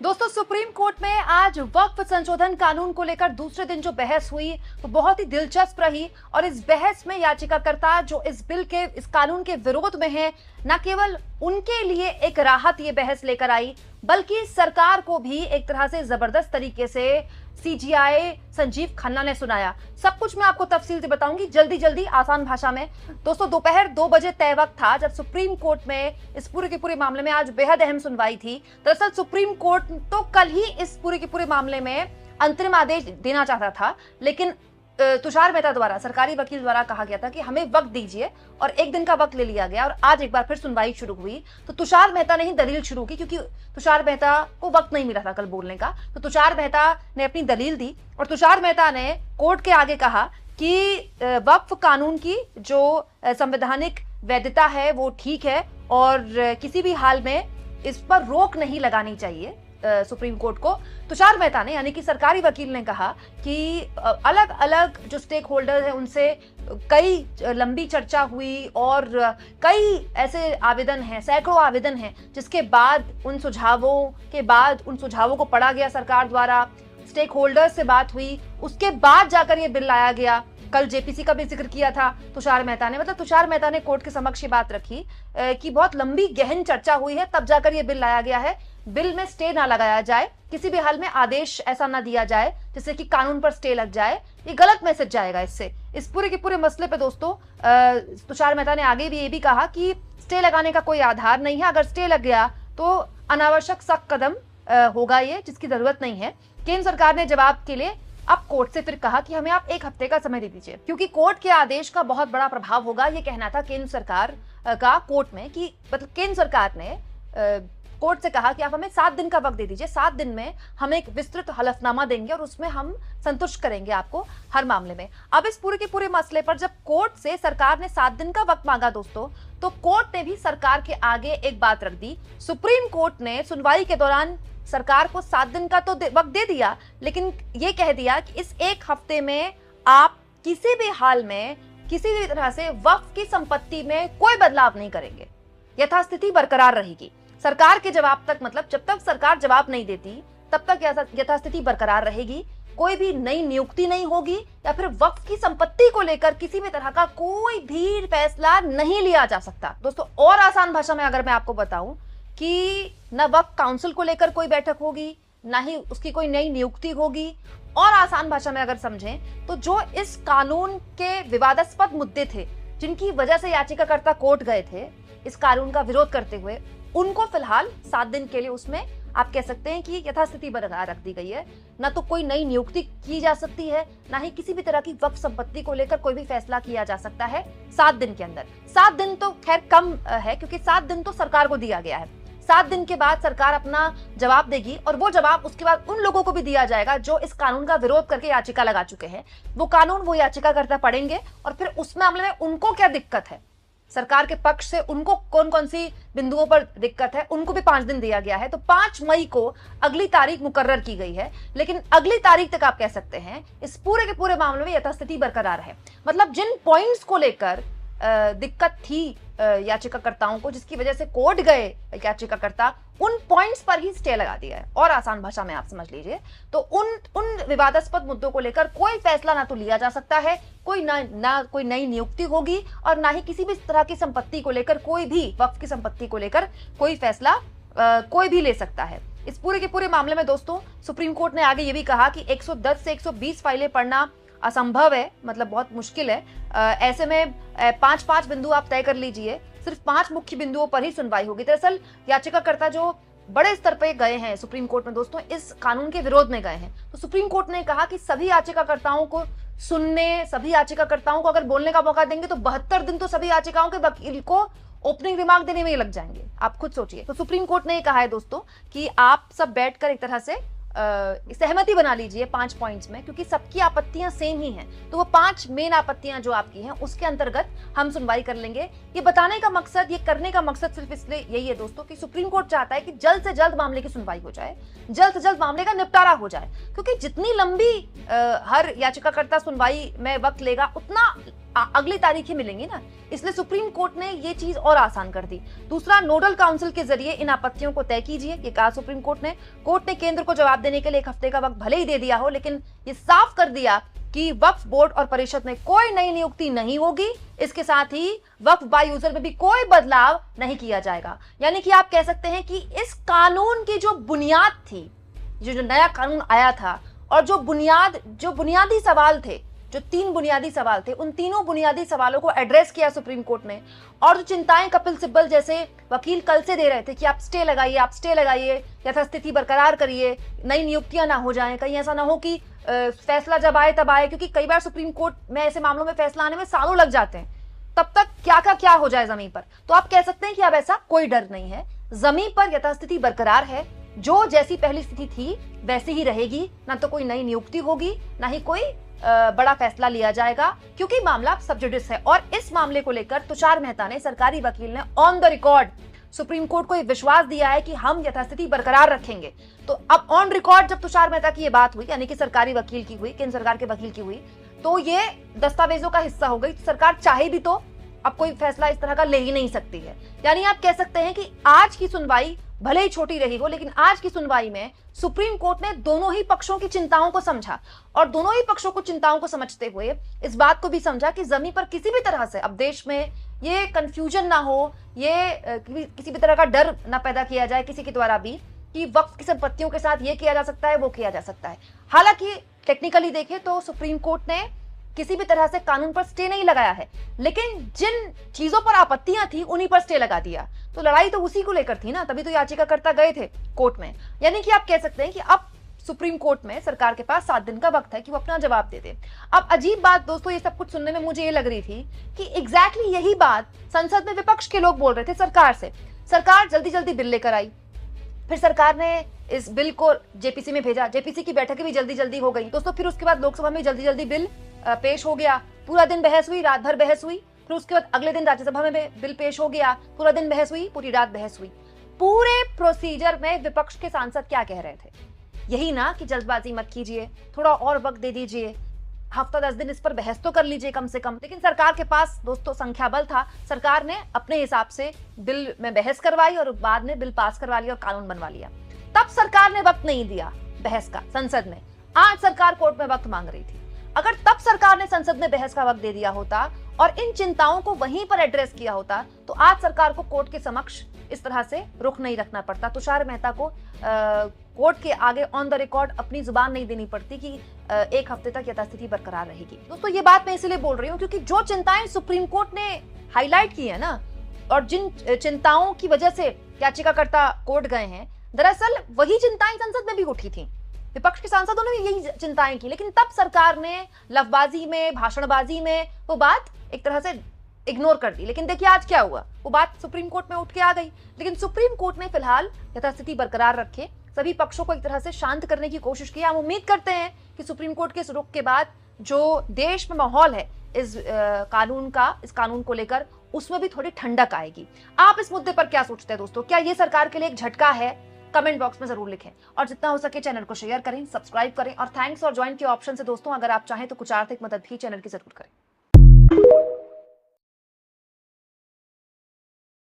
दोस्तों, supreme court में आज वक्फ संशोधन कानून को लेकर दूसरे दिन जो बहस हुई वो बहुत ही दिलचस्प रही। और इस बहस में याचिकाकर्ता जो इस कानून के विरोध में है, न केवल उनके लिए एक राहत ये बहस लेकर आई, बल्कि सरकार को भी एक तरह से जबरदस्त तरीके से सीजीआई संजीव खन्ना ने सुनाया। सब कुछ मैं आपको तफसील से बताऊंगी, जल्दी जल्दी आसान भाषा में। दोस्तों, दोपहर 2 बजे तय वक्त था जब सुप्रीम कोर्ट में इस पूरे के पूरे मामले में आज बेहद अहम सुनवाई थी। दरअसल सुप्रीम कोर्ट तो कल ही इस पूरे के पूरे मामले में अंतरिम आदेश देना चाहता था, लेकिन तुषार मेहता द्वारा, सरकारी वकील द्वारा कहा गया था कि हमें वक्त दीजिए, और एक दिन का वक्त ले लिया गया और आज एक बार फिर सुनवाई शुरू हुई। तो तुषार मेहता ने ही दलील शुरू की, क्योंकि तुषार मेहता को वक्त नहीं मिला था कल बोलने का। तो तुषार मेहता ने अपनी दलील दी और तुषार मेहता ने कोर्ट के आगे कहा कि वक्फ कानून की जो संवैधानिक वैधता है वो ठीक है और किसी भी हाल में इस पर रोक नहीं लगानी चाहिए सुप्रीम कोर्ट को। तुषार मेहता ने, यानी कि सरकारी वकील ने कहा कि अलग अलग जो स्टेक होल्डर हैं उनसे कई लंबी चर्चा हुई और कई ऐसे आवेदन हैं, सैकड़ों आवेदन हैं, जिसके बाद उन सुझावों को पढ़ा गया सरकार द्वारा, स्टेक होल्डर से बात हुई, उसके बाद जाकर ये बिल लाया गया। कल जेपीसी का भी जिक्र किया था तुषार मेहता ने, मतलब तुषार मेहता ने कोर्ट के समक्ष ये बात रखी कि बहुत लंबी गहन चर्चा हुई है, तब जाकर ये बिल लाया गया है। बिल में स्टे ना लगाया जाए, किसी भी हाल में आदेश ऐसा ना दिया जाए जिससे कि कानून पर स्टे लग जाए, ये गलत मैसेज जाएगा इससे। इस पूरे के पूरे मसले पे दोस्तों तुषार मेहता ने आगे भी ये भी कहा कि स्टे लगाने का कोई आधार नहीं है, अगर स्टे लग गया तो अनावश्यक सख्त कदम होगा ये, जिसकी जरूरत नहीं है। केंद्र सरकार ने जवाब के लिए अब कोर्ट से फिर कहा कि हमें आप 1 हफ्ते का समय दे दीजिए, क्योंकि कोर्ट के आदेश का बहुत बड़ा प्रभाव होगा, ये कहना था केंद्र सरकार का कोर्ट में, कि मतलब केंद्र सरकार ने कोर्ट से कहा कि आप हमें 7 दिन का वक्त दे दीजिए, 7 दिन में हम एक विस्तृत हलफनामा देंगे और उसमें हम संतुष्ट करेंगे आपको हर मामले में। अब इस पूरे के पूरे मसले पर जब कोर्ट से सरकार ने 7 दिन का वक्त मांगा दोस्तों, तो कोर्ट ने भी सरकार के आगे एक बात रख दी। सुप्रीम कोर्ट ने सुनवाई के दौरान सरकार को 7 दिन का तो वक्त दे दिया, लेकिन ये कह दिया कि इस 1 हफ्ते में आप किसी भी हाल में किसी भी तरह से वक्फ की संपत्ति में कोई बदलाव नहीं करेंगे, यथास्थिति बरकरार रहेगी। सरकार के जवाब तक, मतलब जब तक सरकार जवाब नहीं देती तब तक यथास्थिति बरकरार रहेगी, कोई भी नई नियुक्ति नहीं होगी या फिर वक्फ की संपत्ति को लेकर किसी भी तरह का कोई भी फैसला नहीं लिया जा सकता। दोस्तों, और आसान भाषा में अगर मैं आपको बताऊं कि न वक्फ काउंसिल को लेकर कोई बैठक होगी, ना ही उसकी कोई नई नियुक्ति होगी, और आसान भाषा में अगर समझें तो जो इस कानून के विवादास्पद मुद्दे थे, जिनकी वजह से याचिकाकर्ता कोर्ट गए थे इस कानून का विरोध करते हुए, उनको फिलहाल 7 दिन के लिए उसमें आप कह सकते हैं कि यथास्थिति बरकरार रख दी गई है। ना तो कोई नई नियुक्ति की जा सकती है, ना ही किसी भी तरह की वक्फ संपत्ति को लेकर कोई भी फैसला किया जा सकता है 7 दिन के अंदर। 7 दिन तो खैर कम है, क्योंकि 7 दिन तो सरकार को दिया गया है। 7 दिन के बाद सरकार अपना जवाब देगी और वो जवाब उसके बाद उन लोगों को भी दिया जाएगा जो इस कानून का विरोध करके याचिका लगा चुके हैं। वो कानून वो याचिकाकर्ता पढ़ेंगे और फिर उस मामले में उनको क्या दिक्कत है, सरकार के पक्ष से उनको कौन कौन सी बिंदुओं पर दिक्कत है, उनको भी 5 दिन दिया गया है। तो 5 मई को अगली तारीख मुकर्रर की गई है, लेकिन अगली तारीख तक आप कह सकते हैं इस पूरे के पूरे मामले में यथास्थिति बरकरार है। मतलब जिन पॉइंट्स को लेकर दिक्कत थी याचिकाकर्ताओं को, जिसकी वजह से कोर्ट गए याचिकाकर्ता, उन पॉइंट्स पर ही स्टे लगा दिया है। और आसान भाषा में आप समझ लीजिए तो उन विवादास्पद मुद्दों को लेकर कोई फैसला ना तो लिया जा सकता है, कोई नई नियुक्ति होगी, और ना ही किसी भी तरह की संपत्ति को लेकर, कोई भी वक्फ की संपत्ति को लेकर कोई फैसला कोई भी ले सकता है। इस पूरे के पूरे मामले में दोस्तों सुप्रीम कोर्ट ने आगे ये भी कहा कि 110 से 120 फाइलें पढ़ना असंभव है, मतलब बहुत मुश्किल है। ऐसे में 5-5 बिंदु आप तय कर लीजिए, सिर्फ 5 मुख्य बिंदुओं पर ही सुनवाई होगी। दरअसल याचिकाकर्ता जो बड़े स्तर पर गए हैं सुप्रीम कोर्ट में दोस्तों, इस कानून के विरोध में गए हैं, तो सुप्रीम कोर्ट ने कहा कि सभी याचिकाकर्ताओं को सुनने, सभी याचिकाकर्ताओं को अगर बोलने का मौका देंगे तो 72 दिन तो सभी याचिकाओं के वकील को ओपनिंग रिमार्क देने में ही लग जाएंगे। आप खुद सोचिए। तो सुप्रीम कोर्ट ने ये कहा है दोस्तों कि आप सब बैठकर एक तरह से सहमति बना लीजिए 5 पॉइंट्स में, क्योंकि सबकी आपत्तियां सेम ही हैं। तो वो 5 मेन आपत्तियां जो आपकी हैं उसके अंतर्गत हम सुनवाई कर लेंगे। ये बताने का मकसद, ये करने का मकसद सिर्फ इसलिए यही है दोस्तों कि सुप्रीम कोर्ट चाहता है कि जल्द से जल्द मामले की सुनवाई हो जाए, जल्द से जल्द मामले का निपटारा हो जाए, क्योंकि जितनी लंबी हर याचिकाकर्ता सुनवाई में वक्त लेगा, उतना अगली तारीखें मिलेंगी ना, इसलिए सुप्रीम कोर्ट ने ये चीज और आसान कर दी। दूसरा, नोडल काउंसिल के जरिए इन आपत्तियों को तय कीजिए, ये कहा सुप्रीम कोर्ट ने। कोर्ट ने केंद्र को जवाब देने के लिए 1 हफ्ते का वक्त भले ही दे दिया हो, लेकिन ये साफ कर दिया कि वक्फ बोर्ड और परिषद में कोई नई नियुक्ति नहीं होगी। इसके साथ ही वक्फ बाय यूजर में भी कोई बदलाव नहीं किया जाएगा। यानी कि आप कह सकते हैं कि इस कानून की जो बुनियाद थी, जो नया कानून आया था, और जो बुनियादी सवाल थे, जो 3 बुनियादी सवाल थे, उन तीनों बुनियादी सवालों को एड्रेस किया सुप्रीम कोर्ट ने। और जो चिंताएं कपिल सिब्बल जैसे वकील कल से दे रहे थे कि आप स्टे लगाइए, यथास्थिति बरकरार करिए, नई नियुक्तियां ना हो जाएं, कहीं ऐसा ना हो कि फैसला जब आए तब आए, क्योंकि कई बार सुप्रीम कोर्ट में ऐसे मामलों में फैसला आने में सालों लग जाते हैं, तब तक क्या हो जाए जमीन पर। तो आप कह सकते हैं कि अब ऐसा कोई डर नहीं है, जमीन पर यथास्थिति बरकरार है, जो जैसी पहली स्थिति थी वैसी ही रहेगी। ना तो कोई नई नियुक्ति होगी, ना ही कोई बड़ा फैसला लिया जाएगा, क्योंकि मामला सब जुडिस है। और इस मामले को लेकर तुषार मेहता ने, सरकारी वकील ने, on the record supreme court को एक विश्वास दिया है कि हम यथास्थिति बरकरार रखेंगे। तो अब ऑन रिकॉर्ड जब तुषार मेहता की ये बात हुई, यानी कि सरकारी वकील की हुई, केंद्र सरकार के वकील की हुई, तो ये दस्तावेजों का हिस्सा हो गई। सरकार चाहे भी तो अब कोई फैसला इस तरह का ले ही नहीं सकती है। यानी आप कह सकते हैं कि आज की सुनवाई भले ही छोटी रही हो, लेकिन आज की सुनवाई में सुप्रीम कोर्ट ने दोनों ही पक्षों की चिंताओं को समझा, और दोनों ही पक्षों को चिंताओं को समझते हुए इस बात को भी समझा कि जमीन पर किसी भी तरह से अब देश में ये कंफ्यूजन ना हो, ये किसी भी तरह का डर ना पैदा किया जाए किसी के द्वारा भी कि वक्फ की संपत्तियों के साथ ये किया जा सकता है, वो किया जा सकता है। हालांकि टेक्निकली देखें तो सुप्रीम कोर्ट ने किसी भी तरह से कानून पर स्टे नहीं लगाया है, लेकिन जिन चीजों पर आपत्तियां थी उन्हीं पर स्टे लगा दिया। तो लड़ाई तो उसी को लेकर थी ना, तभी तो याचिकाकर्ता गए थे कोर्ट में। यानी कि आप कह सकते हैं कि अब सुप्रीम कोर्ट में सरकार के पास 7 दिन का वक्त है कि वो अपना जवाब दे दे। अब अजीब बात दोस्तों, ये सब कुछ सुनने में मुझे ये लग रही थी कि एग्जैक्टली यही बात संसद में विपक्ष के लोग बोल रहे थे सरकार से। सरकार जल्दी बिल लेकर आई, फिर सरकार ने इस बिल को जेपीसी में भेजा, जेपीसी की बैठकें भी जल्दी हो गई दोस्तों। फिर उसके बाद लोकसभा में जल्दी बिल पेश हो गया, पूरा दिन बहस हुई, रात भर बहस हुई। फिर उसके बाद अगले दिन राज्यसभा में बिल पेश हो गया, पूरा दिन बहस हुई, पूरी रात बहस हुई। पूरे प्रोसीजर में विपक्ष के सांसद क्या कह रहे थे? यही ना कि जल्दबाजी मत कीजिए, थोड़ा और वक्त दे दीजिए, हफ्ता 10 दिन इस पर बहस तो कर लीजिए कम से कम। लेकिन सरकार के पास दोस्तों संख्या बल था, सरकार ने अपने हिसाब से बिल में बहस करवाई और बाद में बिल पास करवा लिया और कानून बनवा लिया। तब सरकार ने वक्त नहीं दिया बहस का संसद में। आज सरकार कोर्ट में वक्त मांग रही थी। अगर तब सरकार ने संसद में बहस का वक्त दे दिया होता और इन चिंताओं को वहीं पर एड्रेस किया होता, तो आज सरकार को कोर्ट के समक्ष इस तरह से रुख नहीं रखना पड़ता। तुषार मेहता को कोर्ट के आगे ऑन द रिकॉर्ड अपनी जुबान नहीं देनी पड़ती कि 1 हफ्ते तक यथास्थिति बरकरार रहेगी। दोस्तों ये बात मैं इसलिए बोल रही हूँ क्योंकि जो चिंताएं सुप्रीम कोर्ट ने हाईलाइट की है ना, और जिन चिंताओं की वजह से याचिकाकर्ता कोर्ट गए हैं, दरअसल वही चिंताएं संसद में भी उठी थी। विपक्ष के सांसदों ने भी यही चिंताएं की, लेकिन तब सरकार ने लफबाजी में, भाषणबाजी में वो बात एक तरह से इग्नोर कर दी। लेकिन देखिए आज क्या हुआ, वो बात सुप्रीम कोर्ट में उठ के आ गई। लेकिन सुप्रीम कोर्ट ने फिलहाल यथास्थिति बरकरार रखे, सभी पक्षों को एक तरह से शांत करने की कोशिश की। हम उम्मीद करते हैं कि सुप्रीम कोर्ट के इस रुख के बाद जो देश में माहौल है इस कानून को लेकर, उसमें भी थोड़ी ठंडक आएगी। आप इस मुद्दे पर क्या सोचते हैं दोस्तों? क्या ये सरकार के लिए एक झटका है? कमेंट बॉक्स में जरूर लिखें और जितना हो सके चैनल को शेयर करें, सब्सक्राइब करें और थैंक्स और ज्वाइन के ऑप्शन से दोस्तों अगर आप चाहें तो कुछ आर्थिक मदद भी चैनल की जरूर करें।